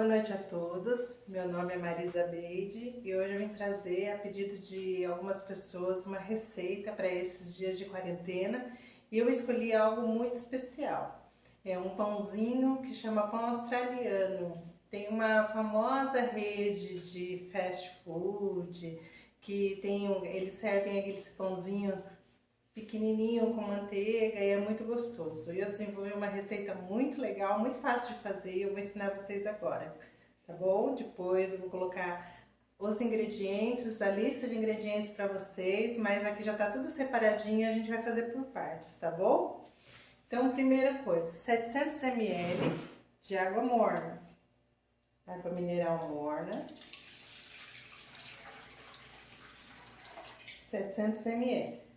Boa noite a todos, meu nome é Marisa Beide e hoje eu vim trazer, a pedido de algumas pessoas, uma receita para esses dias de quarentena e eu escolhi algo muito especial. É um pãozinho que chama pão australiano. Tem uma famosa rede de fast food que eles servem aquele pãozinho pequenininho com manteiga e é muito gostoso. Eu desenvolvi uma receita muito legal, muito fácil de fazer e eu vou ensinar vocês agora, tá bom? Depois eu vou colocar os ingredientes, a lista de ingredientes para vocês, mas aqui já tá tudo separadinho, a gente vai fazer por partes, tá bom? Então, primeira coisa, 700 ml de água morna, água mineral morna, 700 ml.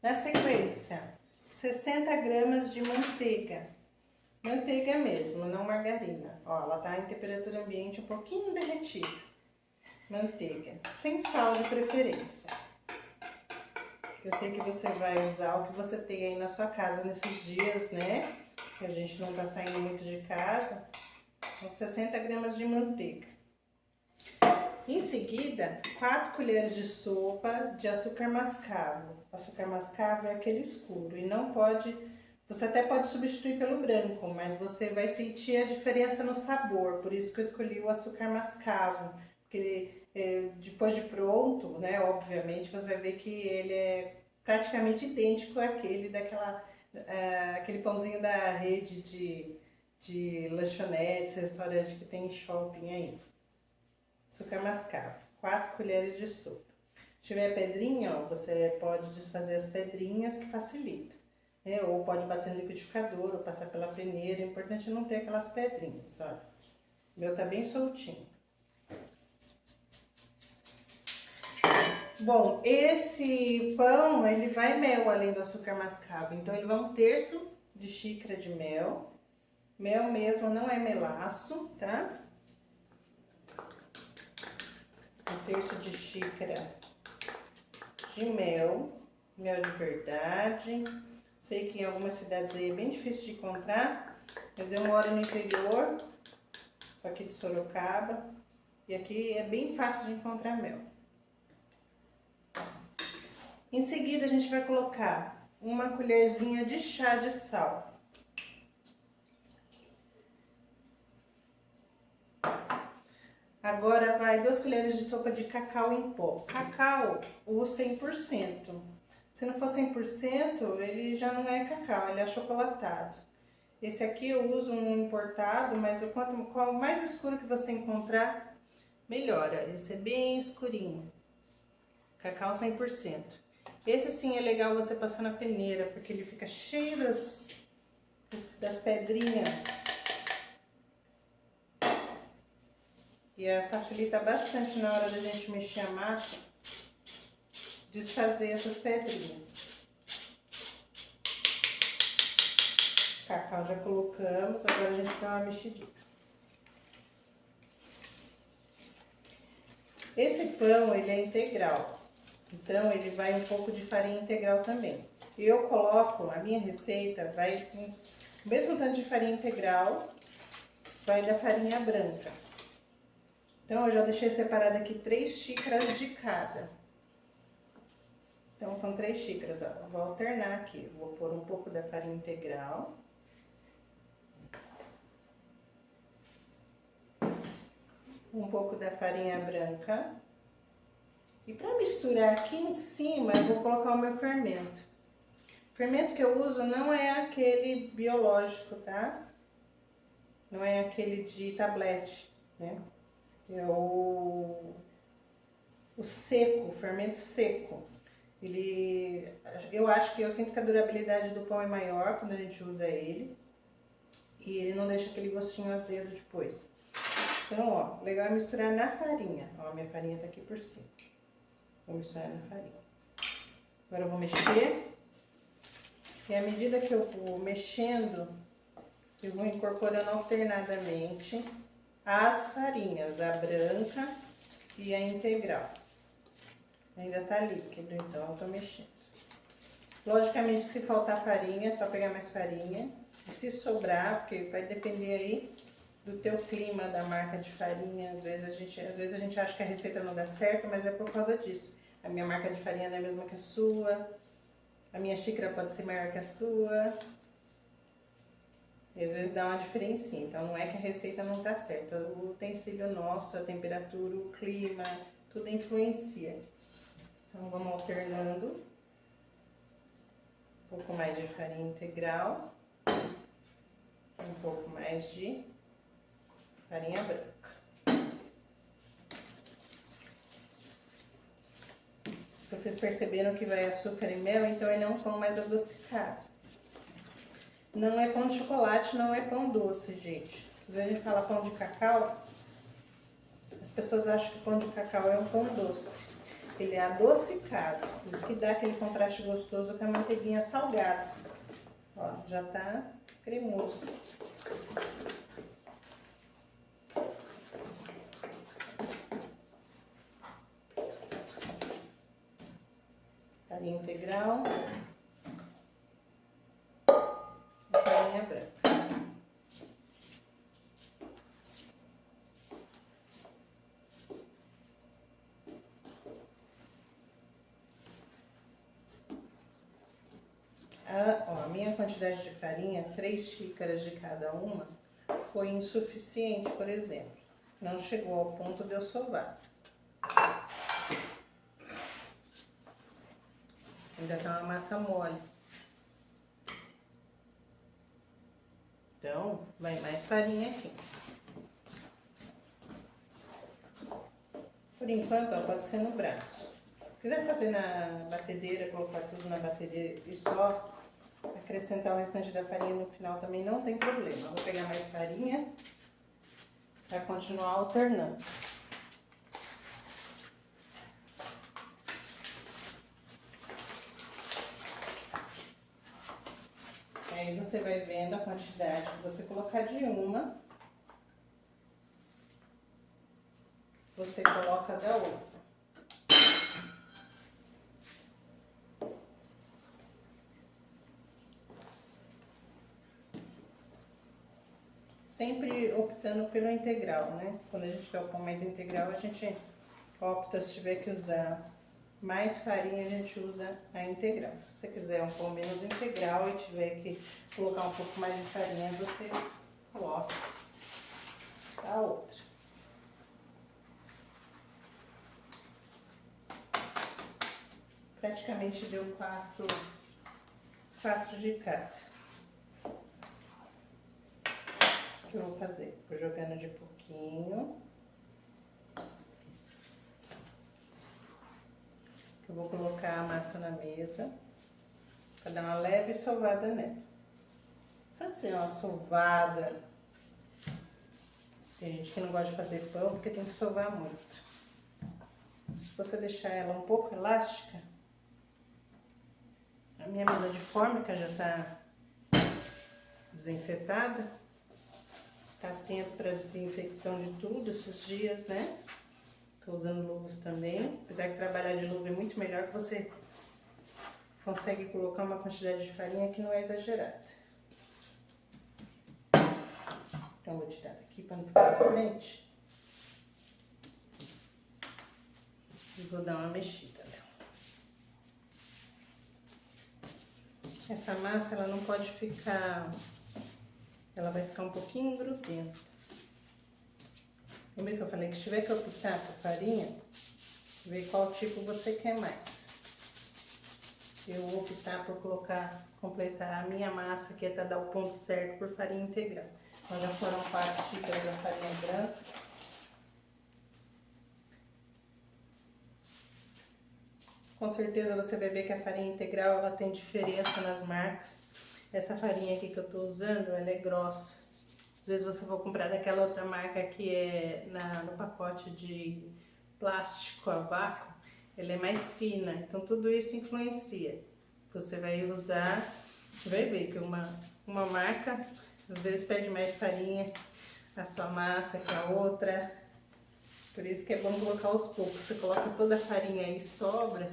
Na sequência, 60 gramas de manteiga. Manteiga mesmo, não margarina. Ó, ela tá em temperatura ambiente um pouquinho derretida. Manteiga, sem sal de preferência. Eu sei que você vai usar o que você tem aí na sua casa nesses dias, né? Que a gente não tá saindo muito de casa. São 60 gramas de manteiga. Em seguida, 4 colheres de sopa de açúcar mascavo. Açúcar mascavo é aquele escuro e não pode, você até pode substituir pelo branco, mas você vai sentir a diferença no sabor, por isso que eu escolhi o açúcar mascavo, porque ele, depois de pronto, né, obviamente, você vai ver que ele é praticamente idêntico àquele aquele pãozinho da rede de lanchonetes, restaurante que tem em shopping aí. Açúcar mascavo, 4 colheres de sopa. Se tiver pedrinha, ó, você pode desfazer as pedrinhas que facilita, né? Ou pode bater no liquidificador, ou passar pela peneira. O importante é não ter aquelas pedrinhas, olha. O meu tá bem soltinho. Bom, esse pão, ele vai mel além do açúcar mascavo. Então, ele vai 1/3 de xícara de mel. Mel mesmo, não é melaço, tá? 1/3 de xícara de mel, mel de verdade. Sei que em algumas cidades aí é bem difícil de encontrar, mas eu moro no interior, só aqui de Sorocaba, e aqui é bem fácil de encontrar mel. Em seguida a gente vai colocar uma colherzinha de chá de sal. Agora vai 2 colheres de sopa de cacau em pó. Cacau, o 100%. Se não for 100%, ele já não é cacau, ele é achocolatado. Esse aqui eu uso um importado, mas quanto mais escuro que você encontrar, melhora. Esse é bem escurinho. Cacau 100%. Esse sim é legal você passar na peneira, porque ele fica cheio das pedrinhas. E facilita bastante na hora da gente mexer a massa, desfazer essas pedrinhas. Cacau já colocamos, agora a gente dá uma mexidinha. Esse pão, ele é integral, então ele vai um pouco de farinha integral também. Eu coloco, a minha receita vai com o mesmo tanto de farinha integral, vai da farinha branca. Então, eu já deixei separado aqui 3 xícaras de cada. Então, são 3 xícaras, ó. Eu vou alternar aqui. Vou pôr um pouco da farinha integral. Um pouco da farinha branca. E para misturar aqui em cima, eu vou colocar o meu fermento. O fermento que eu uso não é aquele biológico, tá? Não é aquele de tablete, né? É o seco, o fermento seco. Eu acho que eu sinto que a durabilidade do pão é maior quando a gente usa ele. E ele não deixa aquele gostinho azedo depois. Então, ó, legal é misturar na farinha. Ó, minha farinha tá aqui por cima. Vou misturar na farinha. Agora eu vou mexer. E à medida que eu vou mexendo, eu vou incorporando alternadamente as farinhas, a branca e a integral. Ainda tá líquido, então eu tô mexendo. Logicamente, se faltar farinha, é só pegar mais farinha. E se sobrar, porque vai depender aí do teu clima, da marca de farinha. Às vezes a gente acha que a receita não dá certo, mas é por causa disso. A minha marca de farinha não é a mesma que a sua, a minha xícara pode ser maior que a sua. E às vezes dá uma diferencinha, então não é que a receita não tá certa. O utensílio nosso, a temperatura, o clima, tudo influencia. Então vamos alternando. Um pouco mais de farinha integral, um pouco mais de farinha branca. Vocês perceberam que vai açúcar e mel, então ele é um pão mais adocicado. Não é pão de chocolate, não é pão doce, gente. Às vezes a gente fala pão de cacau, as pessoas acham que pão de cacau é um pão doce. Ele é adocicado, por isso que dá aquele contraste gostoso com a manteiguinha salgada. Ó, já tá cremoso. Farinha integral. E farinha branca. A minha quantidade de farinha, 3 xícaras de cada uma, foi insuficiente, por exemplo. Não chegou ao ponto de eu sovar. Ainda tá uma massa mole. Então, vai mais farinha aqui. Por enquanto, ó, pode ser no braço. Se quiser fazer na batedeira, colocar tudo na batedeira e só acrescentar o restante da farinha no final também não tem problema. Vou pegar mais farinha para continuar alternando. Aí você vai vendo a quantidade que você colocar de uma, você coloca da outra. Sempre optando pelo integral, né? Quando a gente quer o pão mais integral, a gente opta, se tiver que usar mais farinha, a gente usa a integral. Se você quiser um pão menos integral e tiver que colocar um pouco mais de farinha, você coloca a outra. Praticamente deu 4 de cada. O que eu vou fazer? Vou jogando de pouquinho. Eu vou colocar a massa na mesa para dar uma leve sovada nela. Precisa ser uma sovada. Tem gente que não gosta de fazer pão porque tem que sovar muito. Se você deixar ela um pouco elástica, a minha mesa de fórmica já tá desinfetada. Tá atento para desinfecção de tudo esses dias, né? Tô usando luvas também. Apesar que trabalhar de luva é muito melhor, que você consegue colocar uma quantidade de farinha que não é exagerada. Então, vou tirar daqui para não ficar na frente. E vou dar uma mexida nela. Essa massa, ela não pode ficar... Ela vai ficar um pouquinho grudenta. Lembra que eu falei que se tiver que optar por farinha, ver qual tipo você quer mais. Eu vou optar por completar a minha massa, que é para dar o ponto certo, por farinha integral. Então já foram 4 xícaras da farinha branca. Com certeza você vai ver que a farinha integral ela tem diferença nas marcas. Essa farinha aqui que eu tô usando, ela é grossa. Às vezes você for comprar daquela outra marca que é no pacote de plástico a vácuo, ela é mais fina. Então tudo isso influencia. Você vai usar, você vai ver que uma marca às vezes pede mais farinha a sua massa que a outra. Por isso que é bom colocar aos poucos. Você coloca toda a farinha aí, sobra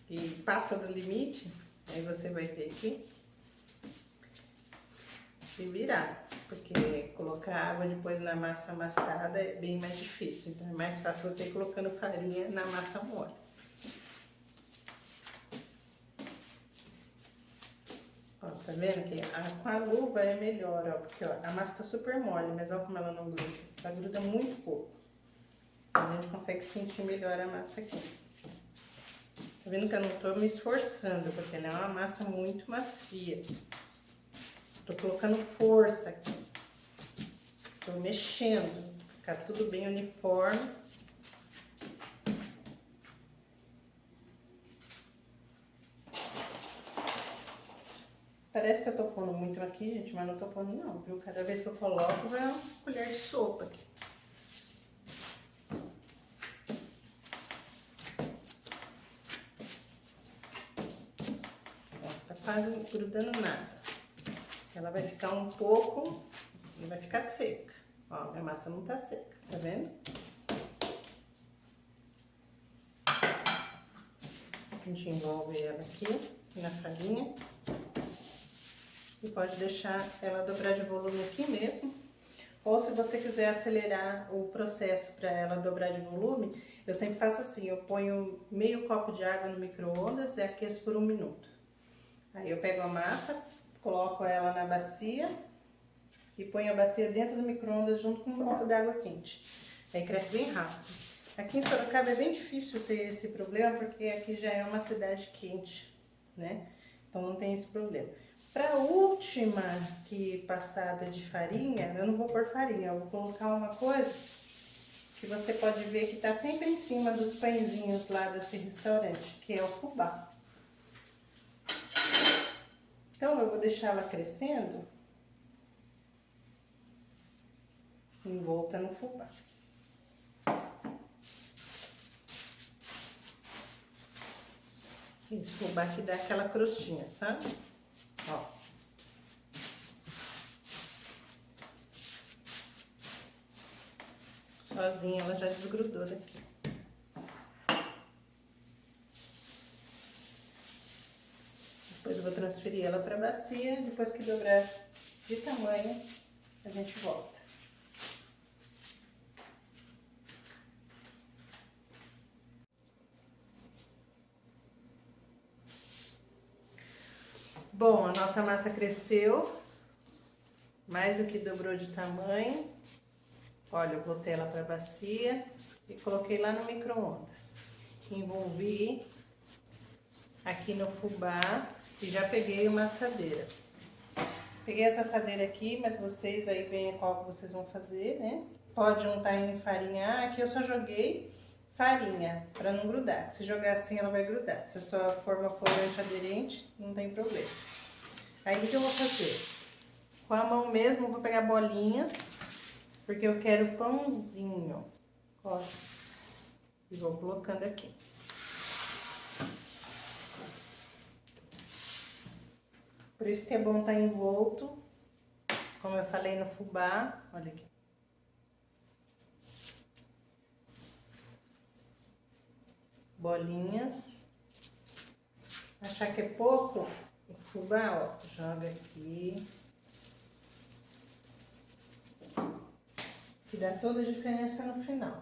e passa do limite, aí você vai ter que se virar, porque colocar água depois na massa amassada é bem mais difícil. Então é mais fácil você ir colocando farinha na massa mole. Ó, tá vendo que com a luva é melhor, ó, porque ó, a massa tá super mole, mas olha como ela não gruda. Ela gruda muito pouco. A gente consegue sentir melhor a massa aqui. Tá vendo que eu não tô me esforçando, porque ela é uma massa muito macia. Tô colocando força aqui. Tô mexendo, pra ficar tudo bem uniforme. Parece que eu tô pondo muito aqui, gente, mas não tô pondo não, viu? Cada vez que eu coloco, vai uma colher de sopa aqui. Ó, tá quase grudando nada. Ela vai ficar um pouco e vai ficar seca. Ó, minha massa não tá seca, tá vendo? A gente envolve ela aqui na farinha. E pode deixar ela dobrar de volume aqui mesmo. Ou se você quiser acelerar o processo para ela dobrar de volume, eu sempre faço assim, eu ponho meio copo de água no micro-ondas e aqueço por 1 minuto. Aí eu pego a massa, coloco ela na bacia e ponho a bacia dentro do micro-ondas junto com um copo d'água quente. Aí cresce bem rápido. Aqui em Sorocaba é bem difícil ter esse problema, porque aqui já é uma cidade quente, né? Então não tem esse problema. Para a última passada de farinha, eu não vou pôr farinha, eu vou colocar uma coisa que você pode ver que tá sempre em cima dos pãezinhos lá desse restaurante, que é o fubá. Então eu vou deixar ela crescendo envolta no fubá. Esse fubá que dá aquela crostinha, sabe? Ó. Sozinha ela já desgrudou daqui. Depois eu vou transferir ela para a bacia, depois que dobrar de tamanho, a gente volta. Bom, a nossa massa cresceu, mais do que dobrou de tamanho. Olha, eu botei ela para a bacia e coloquei lá no micro-ondas. Envolvi aqui no fubá e já peguei uma assadeira. Peguei essa assadeira aqui, mas vocês aí veem qual que vocês vão fazer, né? Pode untar em farinha. Aqui eu só joguei farinha para não grudar. Se jogar assim, ela vai grudar. Se a sua forma for antiaderente, não tem problema. Aí o que eu vou fazer? Com a mão mesmo, eu vou pegar bolinhas, porque eu quero pãozinho. Ó, e vou colocando aqui. Por isso que é bom estar envolto, como eu falei no fubá, olha aqui. Bolinhas. Achar que é pouco, o fubá, ó, joga aqui. Que dá toda a diferença no final.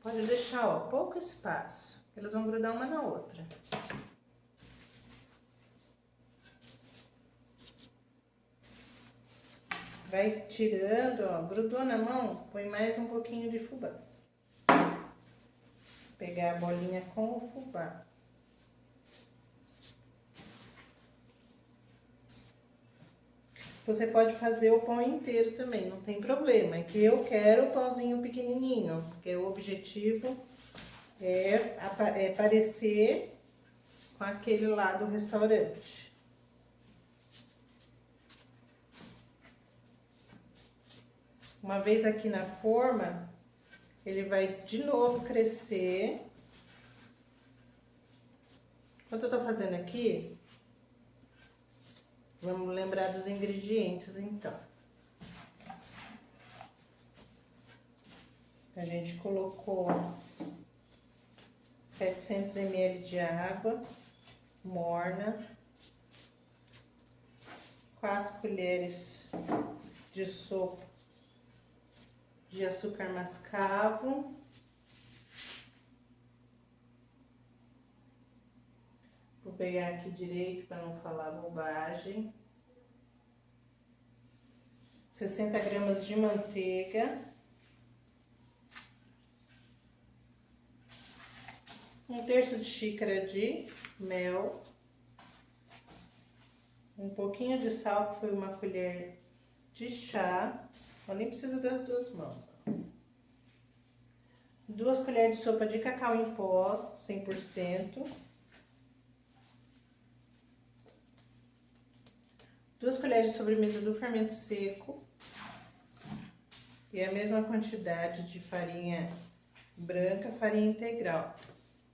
Pode deixar, ó, pouco espaço, elas vão grudar uma na outra. Vai tirando, ó, grudou na mão, põe mais um pouquinho de fubá. Pegar a bolinha com o fubá. Você pode fazer o pão inteiro também, não tem problema. É que eu quero o pãozinho pequenininho, porque o objetivo é parecer com aquele lá do restaurante. Uma vez aqui na forma, ele vai de novo crescer. Enquanto eu tô fazendo aqui, vamos lembrar dos ingredientes, então. A A gente colocou 700 ml de água morna, 4 colheres de sopa de açúcar mascavo, vou pegar aqui direito para não falar bobagem, 60 gramas de manteiga, 1/3 de xícara de mel, um pouquinho de sal, que foi uma colher de chá, nem precisa das 2 mãos. 2 colheres de sopa de cacau em pó, 100%. 2 colheres de sobremesa do fermento seco. E a mesma quantidade de farinha branca, farinha integral.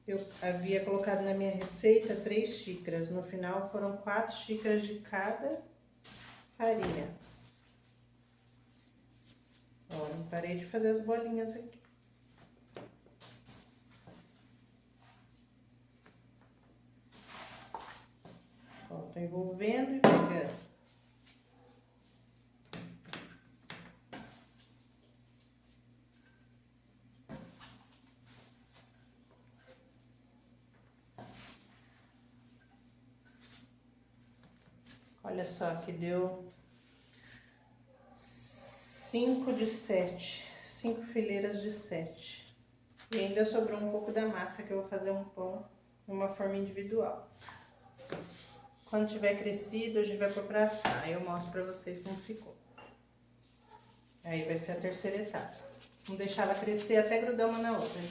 Eu havia colocado na minha receita 3 xícaras, no final foram 4 xícaras de cada farinha. Ó, não parei de fazer as bolinhas aqui. Ó, tô envolvendo e pegando. Olha só que deu 5 de 7, 5 fileiras de 7. E ainda sobrou um pouco da massa, que eu vou fazer um pão em uma forma individual. Quando tiver crescido, a gente vai pôr pra assar. Aí eu mostro pra vocês como ficou. Aí vai ser a terceira etapa. Vamos deixar ela crescer até grudar uma na outra.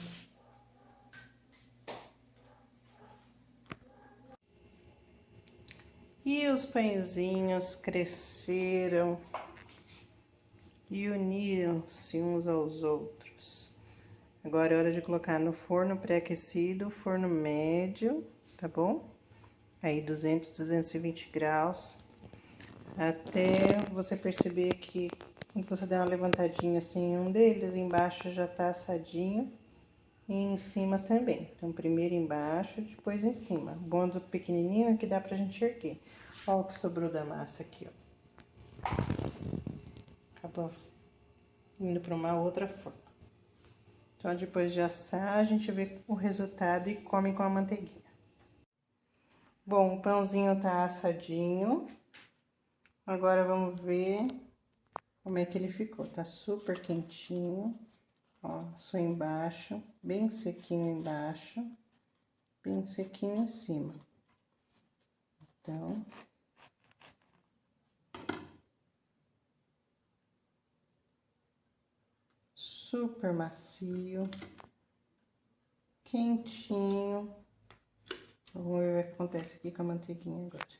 E os pãezinhos cresceram e uniram-se uns aos outros. Agora é hora de colocar no forno pré-aquecido, forno médio, tá bom? Aí 200, 220 graus, até você perceber que quando você der uma levantadinha assim, um deles embaixo já tá assadinho e em cima também. Então, primeiro embaixo, depois em cima. O bom do pequenininho é que dá pra gente erguer. Ó o que sobrou da massa aqui, ó. Acabou indo pra uma outra forma. Então, depois de assar, a gente vê o resultado e come com a manteiguinha. Bom, o pãozinho tá assadinho. Agora, vamos ver como é que ele ficou. Tá super quentinho. Ó, só embaixo, bem sequinho embaixo, bem sequinho em cima. Então, super macio, quentinho. Vamos ver o que acontece aqui com a manteiguinha agora.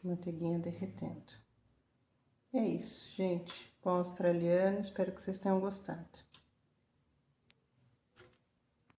Manteiguinha derretendo. É isso, gente. Pão australiano, espero que vocês tenham gostado.